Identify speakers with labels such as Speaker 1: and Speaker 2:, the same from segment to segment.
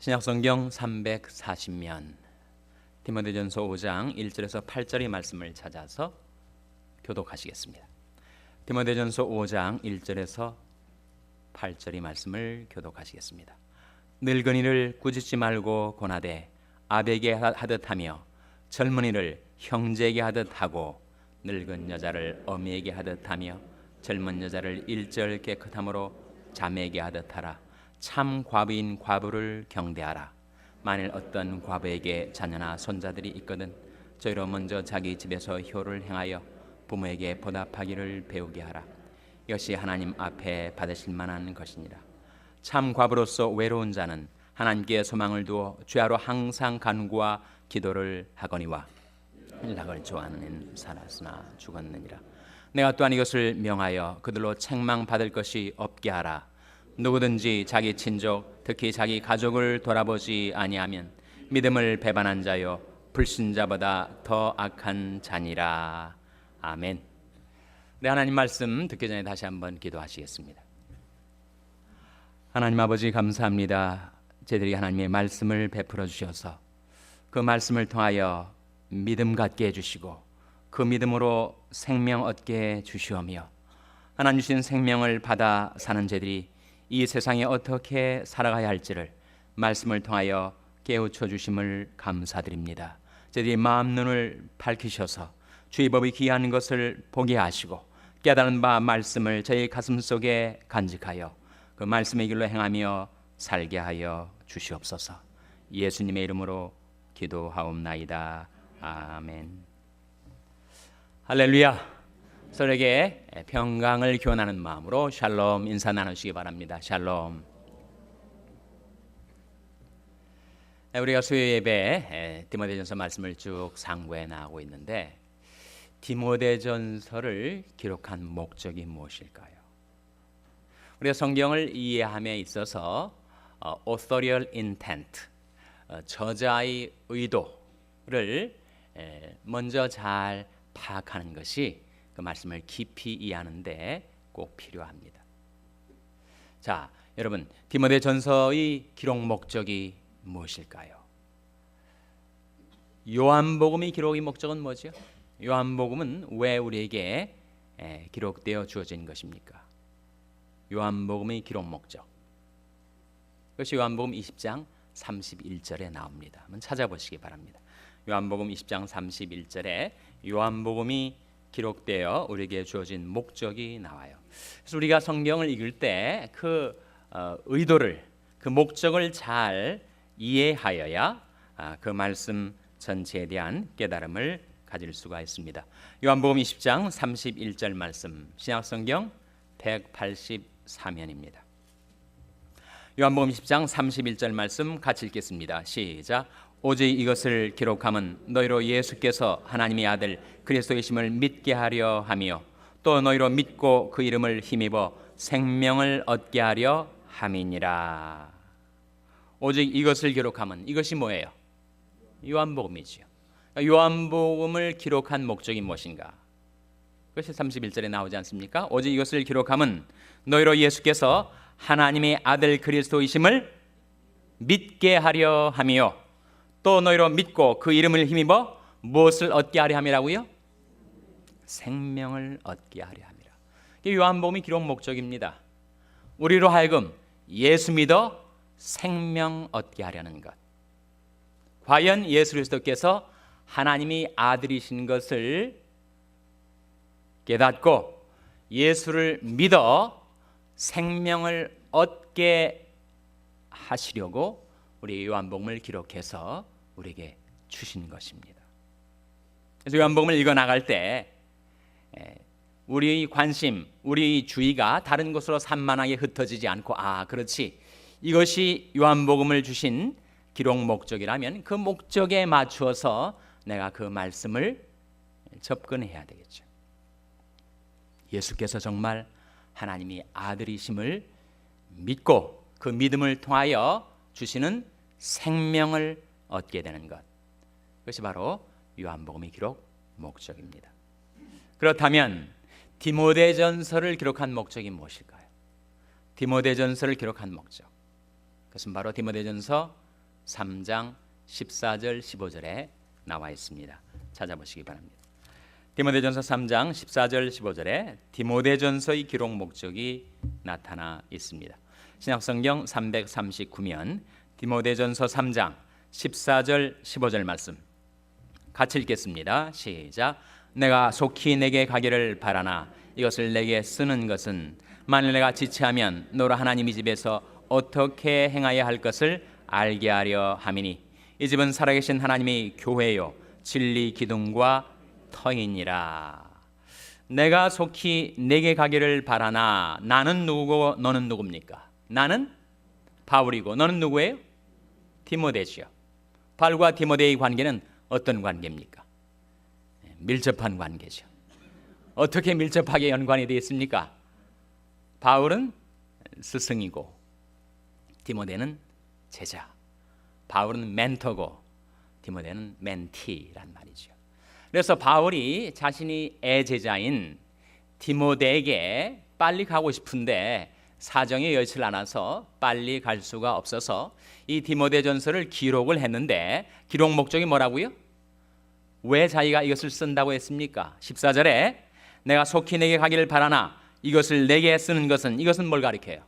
Speaker 1: 신약성경 340면 디모데전서 5장 1절에서 8절의 말씀을 찾아서 교독하시겠습니다. 디모데전서 5장 1절에서 8절의 말씀을 교독하시겠습니다. 늙은이를 꾸짖지 말고 권하되 아베게 하듯 하며 젊은이를 형제에게 하듯 하고 늙은 여자를 어미에게 하듯 하며 젊은 여자를 일절 깨끗함으로 자매에게 하듯 하라. 참 과부인 과부를 경대하라. 만일 어떤 과부에게 자녀나 손자들이 있거든 저희로 먼저 자기 집에서 효를 행하여 부모에게 보답하기를 배우게 하라. 이것이 하나님 앞에 받으실 만한 것이니라. 참 과부로서 외로운 자는 하나님께 소망을 두어 주야로 항상 간구와 기도를 하거니와 일락을 좋아하는 이는 살았으나 죽었느니라. 내가 또한 이것을 명하여 그들로 책망받을 것이 없게 하라. 누구든지 자기 친족 특히 자기 가족을 돌아보지 아니하면 믿음을 배반한 자요 불신자보다 더 악한 자니라. 아멘. 네, 하나님 말씀 듣기 전에 다시 한번 기도하시겠습니다. 하나님 아버지 감사합니다. 저희들이 하나님의 말씀을 베풀어 주셔서 그 말씀을 통하여 믿음 갖게 해주시고 그 믿음으로 생명 얻게 해주시오며 하나님 주신 생명을 받아 사는 저희들이 이 세상에 어떻게 살아가야 할지를 말씀을 통하여 깨우쳐 주심을 감사드립니다. 저희들이 마음 눈을 밝히셔서 주의 법이 귀한 것을 보게 하시고 깨달은 바 말씀을 저희 가슴 속에 간직하여 그 말씀의 길로 행하며 살게 하여 주시옵소서. 예수님의 이름으로 기도하옵나이다. 아멘. 할렐루야. 서로에게 평강을 교환하는 마음으로 샬롬 인사 나누시기 바랍니다. 샬롬. 우리가 수요 예배 디모데전서 말씀을 쭉 상고해 나가고 있는데 디모데전서를 기록한 목적이 무엇일까요? 우리가 성경을 이해함에 있어서 authorial intent, 저자의 의도를 먼저 잘 파악하는 것이 그 말씀을 깊이 이해하는데 꼭 필요합니다. 자, 여러분, 디모데전서의 기록 목적이 무엇일까요? 요한복음의 기록의 목적은 뭐죠? 요한복음은 왜 우리에게 기록되어 주어진 것입니까? 요한복음의 기록 목적. 그것이 요한복음 20장 31절에 나옵니다. 한번 찾아보시기 바랍니다. 요한복음 20장 31절에 요한복음이 기록되어 우리에게 주어진 목적이 나와요. 그래서 우리가 성경을 읽을 때 그 의도를, 그 목적을 잘 이해하여야 그 말씀 전체에 대한 깨달음을 가질 수가 있습니다. 요한복음 20장 31절 말씀, 신약성경 184면입니다. 요한복음 20장 31절 말씀 같이 읽겠습니다. 시작. 오직 이것을 기록함은 너희로 예수께서 하나님의 아들 그리스도이심을 믿게 하려 하며 또 너희로 믿고 그 이름을 힘입어 생명을 얻게 하려 함이니라. 오직 이것을 기록함은, 이것이 뭐예요? 요한복음이지요. 요한복음을 기록한 목적이 무엇인가? 그것이 31절에 나오지 않습니까? 오직 이것을 기록함은 너희로 예수께서 하나님의 아들 그리스도이심을 믿게 하려 하며 또 너희로 믿고 그 이름을 힘입어 무엇을 얻게 하려 함이라고요? 생명을 얻게 하려 함이라. 이게 요한복음의 기록 목적입니다. 우리로 하여금 예수 믿어 생명 얻게 하려는 것. 과연 예수 그리스도께서 하나님이 아들이신 것을 깨닫고 예수를 믿어 생명을 얻게 하시려고 우리 요한복음을 기록해서 우리에게 주신 것입니다. 그래서 요한복음을 읽어 나갈 때 우리의 관심, 우리의 주의가 다른 곳으로 산만하게 흩어지지 않고 그렇지, 이것이 요한복음을 주신 기록 목적이라면 그 목적에 맞추어서 내가 그 말씀을 접근해야 되겠죠. 예수께서 정말 하나님의 아들이심을 믿고 그 믿음을 통하여 주시는 생명을 얻게 되는 것, 그것이 바로 요한복음의 기록 목적입니다. 그렇다면 디모데전서를 기록한 목적이 무엇일까요? 디모데전서를 기록한 목적, 그것은 바로 디모데전서 3장 14절 15절에 나와 있습니다. 찾아보시기 바랍니다. 디모데전서 3장 14절 15절에 디모데전서의 기록 목적이 나타나 있습니다. 신약성경 339면 디모데전서 3장 14절 15절 말씀 같이 읽겠습니다. 시작. 내가 속히 내게 가기를 바라나 이것을 내게 쓰는 것은 만일 내가 지체하면 너로 하나님의 집에서 어떻게 행하여야 할 것을 알게 하려 함이니 이 집은 살아계신 하나님의 교회요 진리 기둥과 터이니라. 내가 속히 내게 가기를 바라나 나는 누구고 너는 누굽니까? 나는 바울이고 너는 누구예요? 디모데시요. 바울과 디모데의 관계는 어떤 관계입니까? 밀접한 관계죠. 어떻게 밀접하게 연관이 되어 있습니까? 바울은 스승이고 디모데는 제자. 바울은 멘토고 디모데는 멘티란 말이죠. 그래서 바울이 자신이 애제자인 디모데에게 빨리 가고 싶은데 사정이 여의치 않아서 빨리 갈 수가 없어서 이 디모데전서를 기록을 했는데 기록 목적이 뭐라고요? 왜 자기가 이것을 쓴다고 했습니까? 14절에 내가 속히 내게 가기를 바라나 이것을 내게 쓰는 것은 이것은 뭘 가리켜요?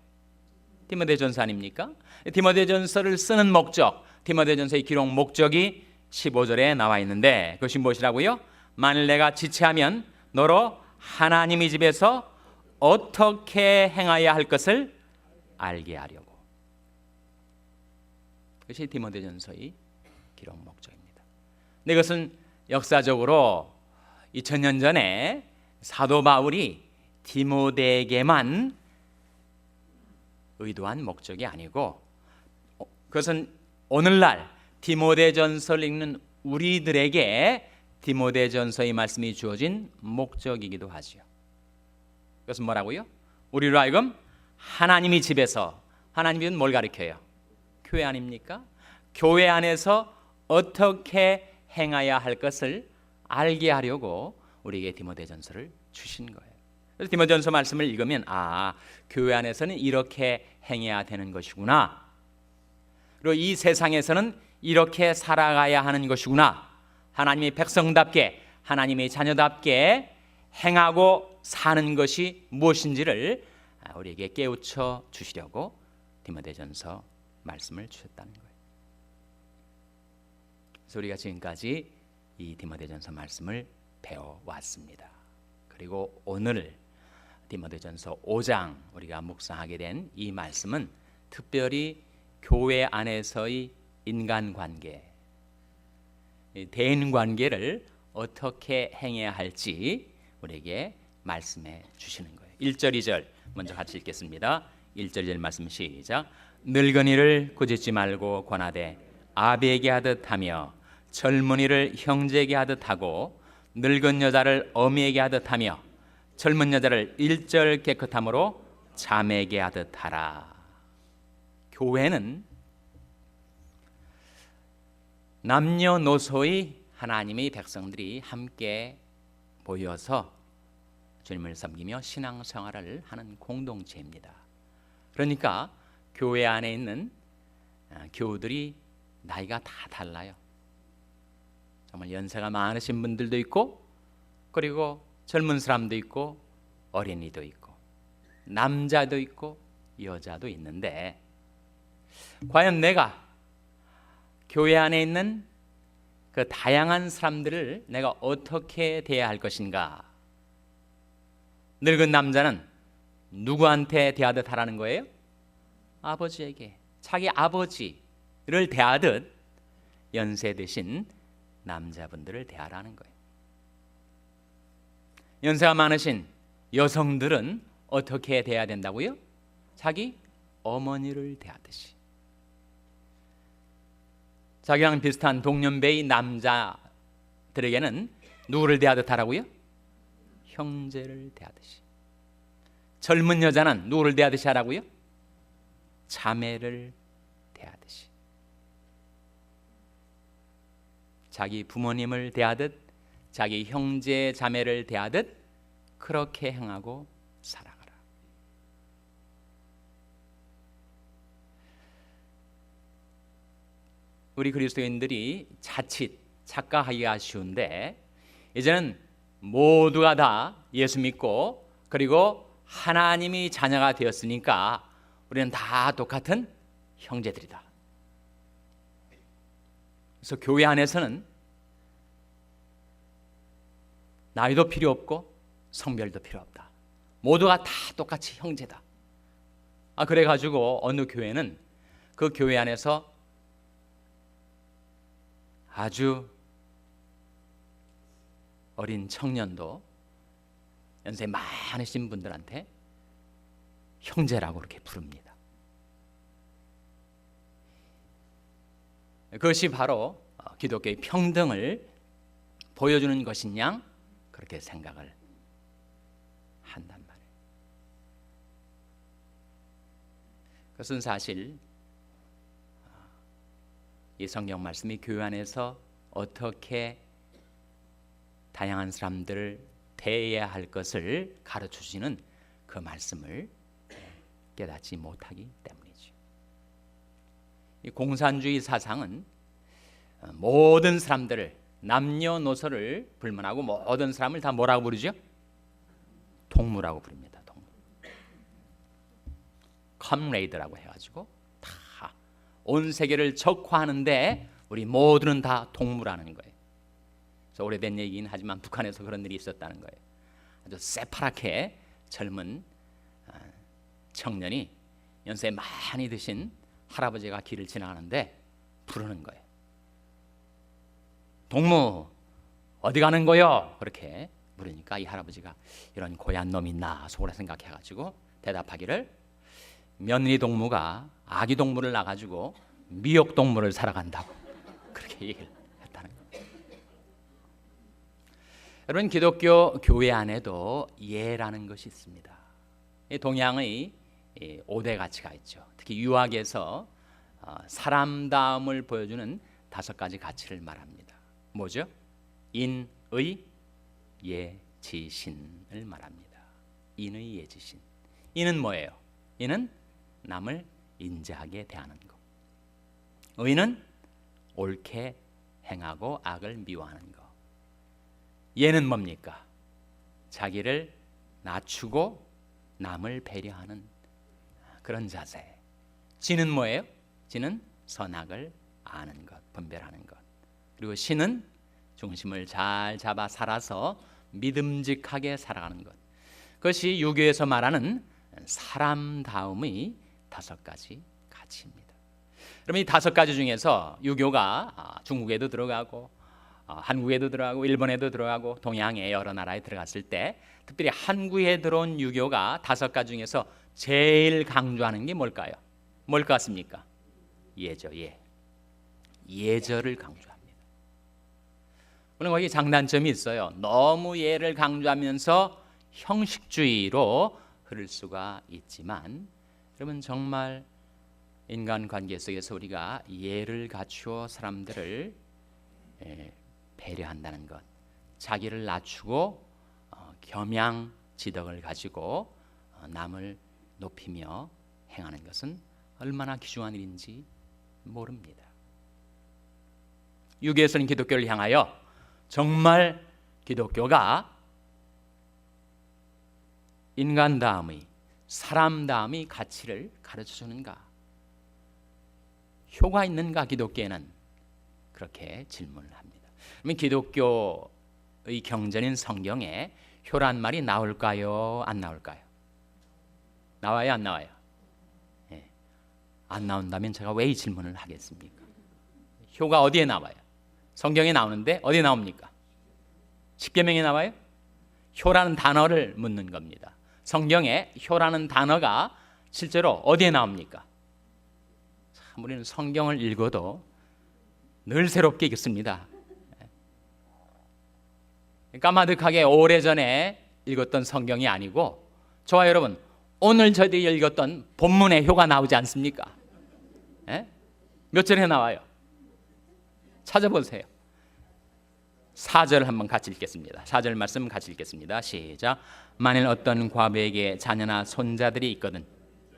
Speaker 1: 디모데전서 아닙니까? 디모데전서를 쓰는 목적, 디모데전서의 기록 목적이 15절에 나와 있는데 그것이 무엇이라고요? 만일 내가 지체하면 너로 하나님의 집에서 어떻게 행하여야 할 것을 알게 하려고. 그것이 디모데전서의 기록 목적입니다. 근데 이것은 역사적으로 2000년 전에 사도 바울이 디모데에게만 의도한 목적이 아니고 그것은 오늘날 디모데전서를 읽는 우리들에게 디모데전서의 말씀이 주어진 목적이기도 하죠. 그것은 뭐라고요? 우리로 하여금 하나님의 집에서, 하나님은 뭘 가리켜요? 교회 아닙니까? 교회 안에서 어떻게 행해야 할 것을 알게 하려고 우리에게 디모데전서를 주신 거예요. 그래서 디모데전서 말씀을 읽으면 교회 안에서는 이렇게 행해야 되는 것이구나. 그리고 이 세상에서는 이렇게 살아가야 하는 것이구나. 하나님의 백성답게, 하나님의 자녀답게 행하고 사는 것이 무엇인지를 우리에게 깨우쳐 주시려고 디모데전서 말씀을 주셨다는 거예요. 그래서 우리가 지금까지 이 디모데전서 말씀을 배워왔습니다. 그리고 오늘 디모데전서 5장 우리가 묵상하게 된 이 말씀은 특별히 교회 안에서의 인간관계, 대인관계를 어떻게 행해야 할지 우리에게 말씀해 주시는 거예요. 1절 2절 먼저 같이 읽겠습니다. 1절 2절 말씀 시작. 늙은이를 꾸짖지 말고 권하되 아비에게 하듯 하며 젊은이를 형제에게 하듯 하고 늙은 여자를 어미에게 하듯 하며 젊은 여자를 일절 깨끗함으로 자매에게 하듯 하라. 교회는 남녀노소의 하나님의 백성들이 함께 모여서 주님을 섬기며 신앙생활을 하는 공동체입니다. 그러니까 교회 안에 있는 교우들이 나이가 다 달라요. 정말 연세가 많으신 분들도 있고 그리고 젊은 사람도 있고 어린이도 있고 남자도 있고 여자도 있는데 과연 내가 교회 안에 있는 그 다양한 사람들을 내가 어떻게 대해야 할 것인가? 늙은 남자는 누구한테 대하듯 하라는 거예요? 아버지에게, 자기 아버지를 대하듯 연세 드신 남자분들을 대하라는 거예요. 연세가 많으신 여성들은 어떻게 대해야 된다고요? 자기 어머니를 대하듯이. 자기랑 비슷한 동년배의 남자들에게는 누구를 대하듯 하라고요? 형제를 대하듯이. 젊은 여자는 누구를 대하듯이 하라고요? 자매를 대하듯이. 자기 부모님을 대하듯 자기 형제 자매를 대하듯 그렇게 행하고 살아가라. 우리 그리스도인들이 자칫 착각하기가 쉬운데, 이제는 모두가 다 예수 믿고 그리고 하나님이 자녀가 되었으니까 우리는 다 똑같은 형제들이다. 그래서 교회 안에서는 나이도 필요 없고 성별도 필요 없다. 모두가 다 똑같이 형제다. 그래가지고 어느 교회는 그 교회 안에서 아주 어린 청년도 연세 많으신 분들한테 형제라고 그렇게 부릅니다. 그것이 바로 기독교의 평등을 보여주는 것인 양 그렇게 생각을 한단 말이에요. 그것은 사실 이 성경 말씀이 교회 안에서 어떻게 다양한 사람들을 대해야 할 것을 가르쳐 주시는 그 말씀을 깨닫지 못하기 때문이죠. 이 공산주의 사상은 모든 사람들을, 남녀노소를 불문하고 모든 사람을 다 뭐라고 부르죠? 동무라고 부릅니다. 동무. 컴레이드라고 해가지고 다 온 세계를 적화하는데 우리 모두는 다 동무라는 거예요. 그래서 오래된 얘기긴 하지만 북한에서 그런 일이 있었다는 거예요. 아주 새파랗게 젊은 청년이 연세 많이 드신 할아버지가 길을 지나가는데 부르는 거예요. 동무 어디 가는 거요? 그렇게 물으니까 이 할아버지가 이런 고얀 놈이 있나 속으로 생각해가지고 대답하기를, 며느리 동무가 아기 동물을 낳아가지고 미역 동물을 사러 간다고 그렇게 얘기를 했다는 거예요. 여러분, 기독교 교회 안에도 예라는 것이 있습니다. 동양의 5대 가치가 있죠. 특히 유학에서 사람다움을 보여주는 5가지 가치를 말합니다. 뭐죠? 인, 의, 예, 지, 신을 말합니다. 인의, 예, 지, 신. 인은 뭐예요? 인은 남을 인자하게 대하는 것. 의는 옳게 행하고 악을 미워하는 것. 예는 뭡니까? 자기를 낮추고 남을 배려하는 그런 자세. 지는 뭐예요? 지는 선악을 아는 것, 분별하는 것. 그리고 신은 중심을 잘 잡아 살아서 믿음직하게 살아가는 것. 그것이 유교에서 말하는 사람다움의 5가지 가치입니다. 그러면 이 5가지 중에서 유교가 중국에도 들어가고 한국에도 들어가고 일본에도 들어가고 동양의 여러 나라에 들어갔을 때 특별히 한국에 들어온 유교가 5가지 중에서 제일 강조하는 게 뭘까요? 뭘 것 같습니까? 예죠. 예. 예절을 강조합니다. 물론 거기 장단점이 있어요. 너무 예를 강조하면서 형식주의로 흐를 수가 있지만, 여러분 정말 인간관계 속에서 우리가 예를 갖추어 사람들을 배려한다는 것, 자기를 낮추고 겸양지덕을 가지고 남을 높이며 행하는 것은 얼마나 귀중한 일인지 모릅니다. 유교에서는 기독교를 향하여 정말 기독교가 인간다움의, 사람다움의 가치를 가르쳐주는가, 효가 있는가 기독교에는, 그렇게 질문을 합니다. 그러면 기독교의 경전인 성경에 효란 말이 나올까요? 안 나올까요? 나와요? 안 나와요? 예. 안 나온다면 제가 왜 이 질문을 하겠습니까? 효가 어디에 나와요? 성경에 나오는데 어디에 나옵니까? 십계명에 나와요? 효라는 단어를 묻는 겁니다. 성경에 효라는 단어가 실제로 어디에 나옵니까? 참 우리는 성경을 읽어도 늘 새롭게 읽습니다. 까마득하게 오래전에 읽었던 성경이 아니고, 저와 여러분 오늘 저희들이 읽었던 본문에 효가 나오지 않습니까? 예? 몇 절에 나와요? 찾아보세요. 4절 한번 같이 읽겠습니다. 4절 말씀 같이 읽겠습니다. 시작. 만일 어떤 과부에게 자녀나 손자들이 있거든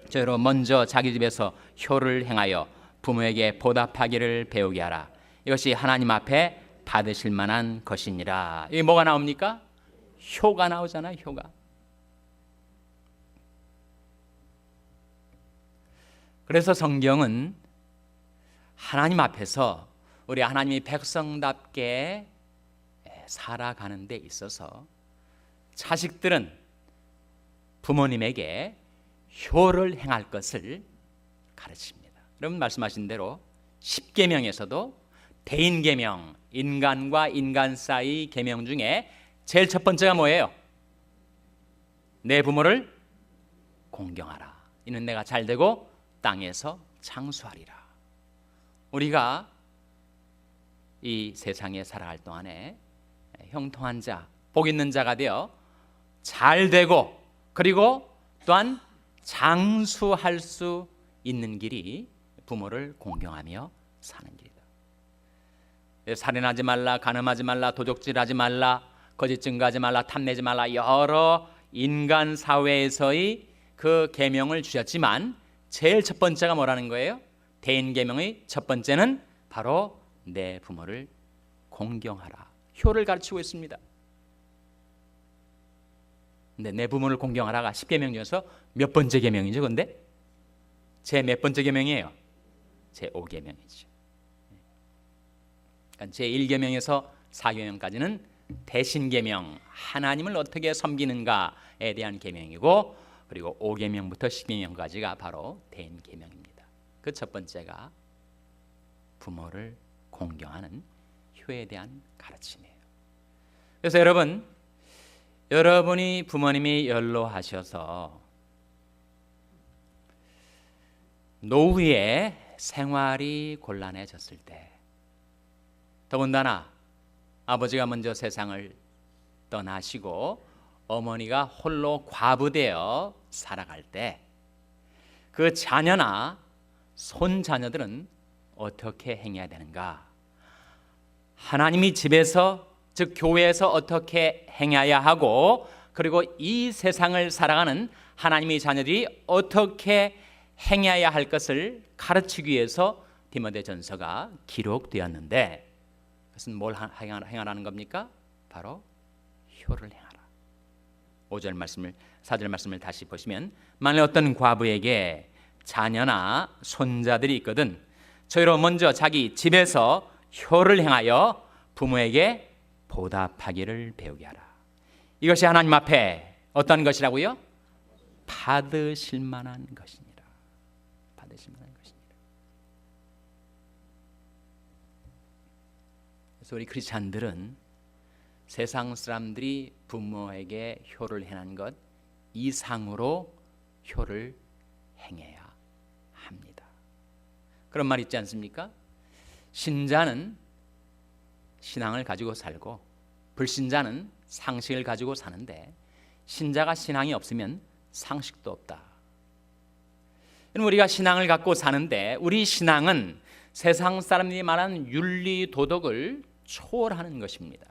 Speaker 1: 저로 먼저 자기 집에서 효를 행하여 부모에게 보답하기를 배우게 하라. 이것이 하나님 앞에 받으실 만한 것이니라. 이게 뭐가 나옵니까? 효가 나오잖아요. 효가. 그래서 성경은 하나님 앞에서 우리 하나님의 백성답게 살아가는 데 있어서 자식들은 부모님에게 효를 행할 것을 가르칩니다. 여러분 말씀하신 대로 십계명에서도 대인계명, 인간과 인간 사이 계명 중에 제일 첫 번째가 뭐예요? 내 부모를 공경하라. 이는 내가 잘되고 땅에서 장수하리라. 우리가 이 세상에 살아갈 동안에 형통한 자, 복 있는 자가 되어 잘되고 그리고 또한 장수할 수 있는 길이 부모를 공경하며 사는 길이다. 살인하지 말라, 간음하지 말라, 도적질하지 말라, 거짓 증거하지 말라, 탐내지 말라, 여러 인간 사회에서의 그 계명을 주셨지만 제일 첫 번째가 뭐라는 거예요? 대인 계명의 첫 번째는 바로 내 부모를 공경하라. 효를 가르치고 있습니다. 근데 내 부모를 공경하라가 10계명 중에서 몇 번째 계명이죠? 근데 제 몇 번째 계명이에요? 제 5계명이죠. 그러니까 제 1계명에서 4계명까지는 대신계명, 하나님을 어떻게 섬기는가에 대한 계명이고, 그리고 5계명부터 10계명까지가 바로 대인계명입니다. 그 첫 번째가 부모를 공경하는 효에 대한 가르침이에요. 그래서 여러분이 부모님이 연로하셔서 노후에 생활이 곤란해졌을 때, 더군다나 아버지가 먼저 세상을 떠나시고 어머니가 홀로 과부되어 살아갈 때 그 자녀나 손자녀들은 어떻게 행해야 되는가? 하나님이 집에서, 즉 교회에서 어떻게 행해야 하고, 그리고 이 세상을 살아가는 하나님의 자녀들이 어떻게 행해야 할 것을 가르치기 위해서 디모데전서가 기록되었는데, 그것은 뭘 행하라는 겁니까? 바로 효를 행하라. 5절 말씀을, 4절 말씀을 다시 보시면, 만일 어떤 과부에게 자녀나 손자들이 있거든 저희로 먼저 자기 집에서 효를 행하여 부모에게 보답하기를 배우게 하라. 이것이 하나님 앞에 어떤 것이라고요? 받으실 만한 것이니라. 받으실 만한 것이니라. 그래서 우리 크리스찬들은 세상 사람들이 부모에게 효를 행한 것 이상으로 효를 행해야 합니다. 그런 말 있지 않습니까? 신자는 신앙을 가지고 살고 불신자는 상식을 가지고 사는데, 신자가 신앙이 없으면 상식도 없다. 우리가 신앙을 갖고 사는데 우리 신앙은 세상 사람들이 말하는 윤리 도덕을 초월하는 것입니다.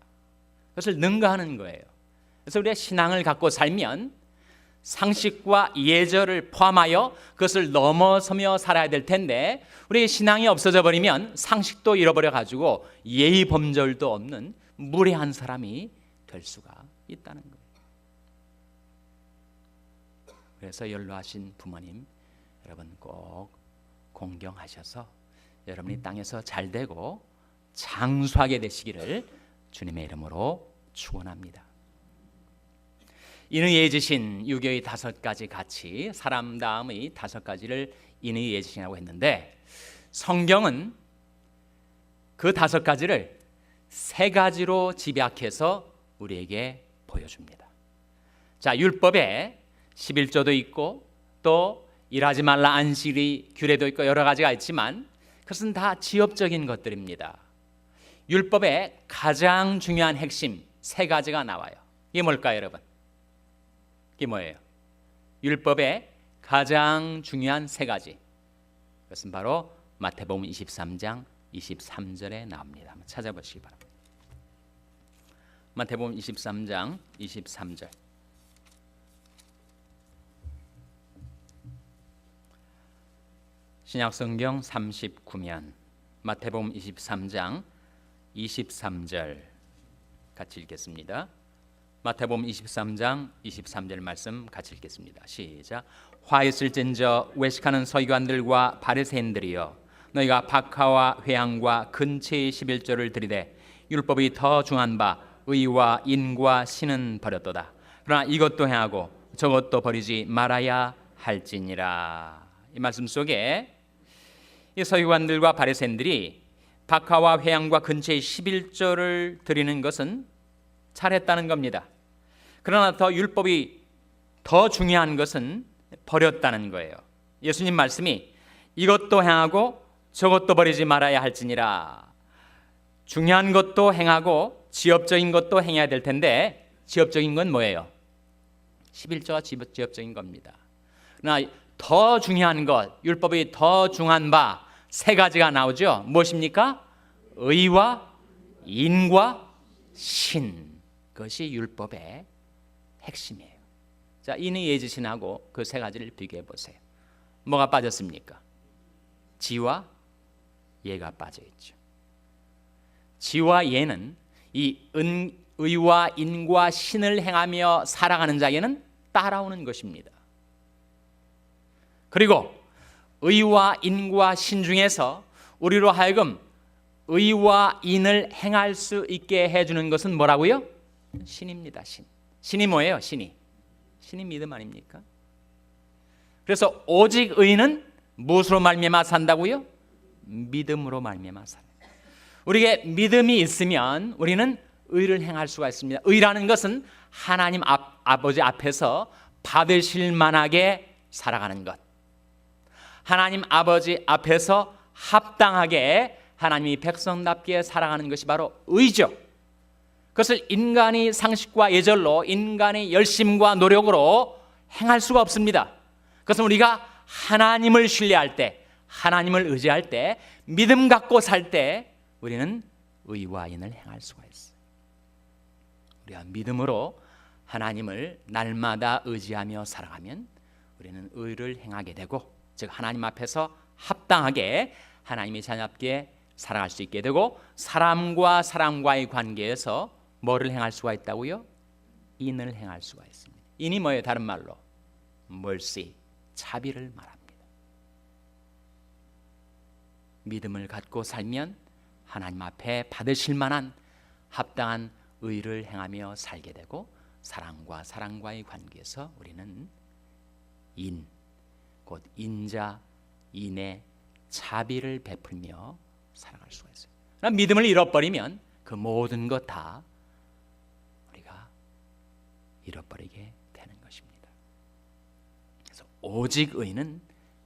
Speaker 1: 그것을 능가하는 거예요. 그래서 우리가 신앙을 갖고 살면 상식과 예절을 포함하여 그것을 넘어서며 살아야 될 텐데, 우리의 신앙이 없어져 버리면 상식도 잃어버려 가지고 예의 범절도 없는 무례한 사람이 될 수가 있다는 거예요. 그래서 연로하신 부모님 여러분 꼭 공경하셔서 여러분이 땅에서 잘되고 장수하게 되시기를 주님의 이름으로 축원합니다. 인의 예지신 유교의 5가지 가치, 사람다움의 5가지를 인의 예지신이라고 했는데, 성경은 그 5가지를 3가지로 집약해서 우리에게 보여줍니다. 자, 율법에 11조도 있고 또 일하지 말라 안식의 규례도 있고 여러 가지가 있지만 그것은 다 지엽적인 것들입니다. 율법의 가장 중요한 핵심 3가지가 나와요. 이게 뭘까요, 여러분? 이게 뭐예요? 율법의 가장 중요한 3가지. 그것은 바로 마태복음 23장 23절에 나옵니다. 한번 찾아보시기 바랍니다. 마태복음 23장 23절. 신약성경 39면 마태복음 23장 23절 같이 읽겠습니다. 마태복음 23장 23절 말씀 같이 읽겠습니다. 시작. 화 있을진저 외식하는 서기관들과 바리새인들이여, 너희가 박하와 회향과 근체의 11조를 들이되 율법이 더 중한 바 의와 인과 신은 버렸도다. 그러나 이것도 행하고 저것도 버리지 말아야 할지니라. 이 말씀 속에 이 서기관들과 바리새인들이 박하와 회향과 근체의 11조를 드리는 것은 잘했다는 겁니다. 그러나 더 율법이 더 중요한 것은 버렸다는 거예요. 예수님 말씀이 이것도 행하고 저것도 버리지 말아야 할지니라. 중요한 것도 행하고 지엽적인 것도 행해야 될 텐데, 지엽적인 건 뭐예요? 11조가 지엽적인 겁니다. 그러나 더 중요한 것, 율법이 더 중한 바 세 가지가 나오죠. 무엇입니까? 의와 인과 신. 그것이 율법의 핵심이에요. 자, 인의 예지신하고 그 세 가지를 비교해 보세요. 뭐가 빠졌습니까? 지와 예가 빠져 있죠. 지와 예는 이 의와 인과 신을 행하며 살아가는 자에게는 따라오는 것입니다. 그리고 의와 인과 신 중에서 우리로 하여금 의와 인을 행할 수 있게 해주는 것은 뭐라고요? 신입니다. 신. 신이 뭐예요? 신이 믿음 아닙니까? 그래서 오직 의는 무엇으로 말미암아 산다고요? 믿음으로 말미암아 산다. 우리에게 믿음이 있으면 우리는 의를 행할 수가 있습니다. 의라는 것은 하나님 아버지 앞에서 받으실 만하게 살아가는 것, 하나님 아버지 앞에서 합당하게 하나님이 백성답게 살아가는 것이 바로 의죠. 그것을 인간의 상식과 예절로, 인간의 열심과 노력으로 행할 수가 없습니다. 그것은 우리가 하나님을 신뢰할 때, 하나님을 의지할 때, 믿음 갖고 살 때 우리는 의와 인을 행할 수가 있어요. 우리가 믿음으로 하나님을 날마다 의지하며 살아가면 우리는 의를 행하게 되고, 즉 하나님 앞에서 합당하게 하나님의 자녀답게 살아갈 수 있게 되고, 사람과 사람과의 관계에서 뭐를 행할 수가 있다고요? 인을 행할 수가 있습니다. 인이 뭐예요? 다른 말로 mercy, 자비를 말합니다. 믿음을 갖고 살면 하나님 앞에 받으실 만한 합당한 의를 행하며 살게 되고, 사랑과 사랑과의 관계에서 우리는 인, 곧 인자, 인의 자비를 베풀며 살아갈 수가 있어요. 그러나 믿음을 잃어버리면 그 모든 것 다 우리가 잃어버리게 되는 것입니다. 그래서 오직 의는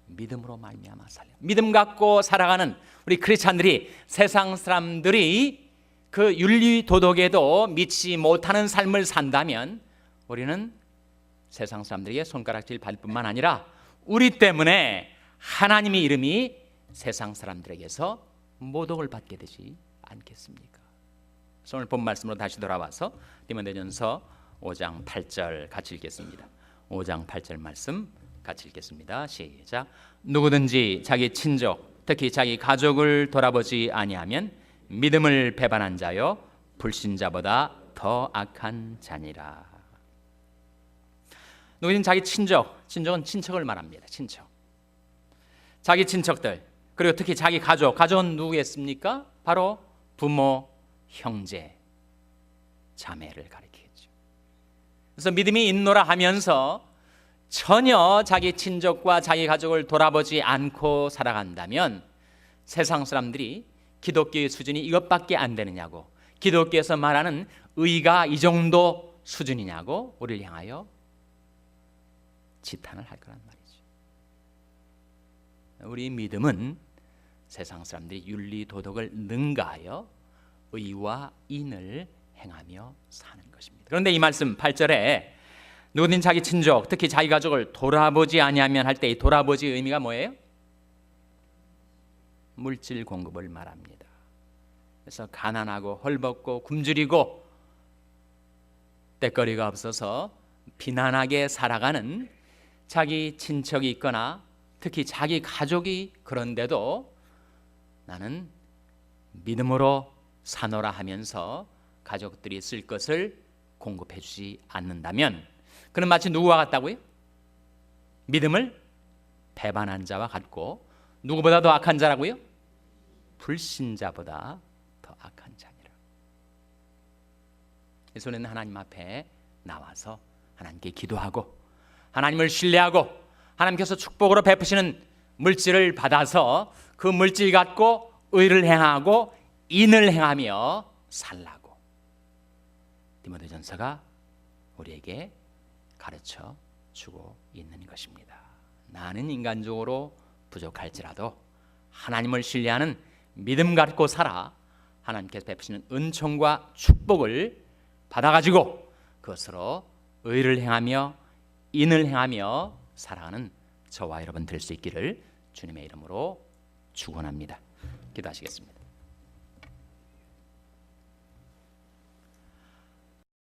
Speaker 1: 믿음으로 말미암아 살려. 믿음 갖고 살아가는 우리 크리스찬들이, 세상 사람들이 그 윤리 도덕에도 미치지 못하는 삶을 산다면 우리는 세상 사람들에게 손가락질 받을 뿐만 아니라 우리 때문에 하나님의 이름이 세상 사람들에게서 모독을 받게 되지 않겠습니까? 오늘 본 말씀으로 다시 돌아와서 디모데전서 5장 8절 같이 읽겠습니다. 5장 8절 말씀 같이 읽겠습니다. 시작. 누구든지 자기 친족, 특히 자기 가족을 돌아보지 아니하면 믿음을 배반한 자요 불신자보다 더 악한 자니라. 누구든지 자기 친족은 친척을 말합니다. 친척, 자기 친척들, 그리고 특히 자기 가족은 누구겠습니까? 바로 부모, 형제, 자매를 가리키겠죠. 그래서 믿음이 있노라 하면서 전혀 자기 친족과 자기 가족을 돌아보지 않고 살아간다면 세상 사람들이 기독교의 수준이 이것밖에 안 되느냐고, 기독교에서 말하는 의가 이 정도 수준이냐고 우리를 향하여 지탄을 할 거란 말이죠. 우리 믿음은 세상 사람들이 윤리 도덕을 능가하여 의와 인을 행하며 사는 것입니다. 그런데 이 말씀 8절에 누구든 자기 친족, 특히 자기 가족을 돌아보지 아니하면 할 때 이 돌아보지의 의미가 뭐예요? 물질 공급을 말합니다. 그래서 가난하고 헐벗고 굶주리고 때거리가 없어서 비난하게 살아가는 자기 친척이 있거나 특히 자기 가족이 그런데도 나는 믿음으로 사노라 하면서 가족들이 쓸 것을 공급해 주지 않는다면 그는 마치 누구와 같다고요? 믿음을 배반한 자와 같고 누구보다 더 악한 자라고요? 불신자보다 더 악한 자니라. 그래서 우리는 하나님 앞에 나와서 하나님께 기도하고 하나님을 신뢰하고 하나님께서 축복으로 베푸시는 물질을 받아서 그 물질 갖고 의를 행하고 인을 행하며 살라고 디모데전서가 우리에게 가르쳐 주고 있는 것입니다. 나는 인간적으로 부족할지라도 하나님을 신뢰하는 믿음 갖고 살아 하나님께서 베푸시는 은총과 축복을 받아가지고 그것으로 의를 행하며 인을 행하며 살아가는 저와 여러분 될 수 있기를 주님의 이름으로 축원합니다. 기도하시겠습니다.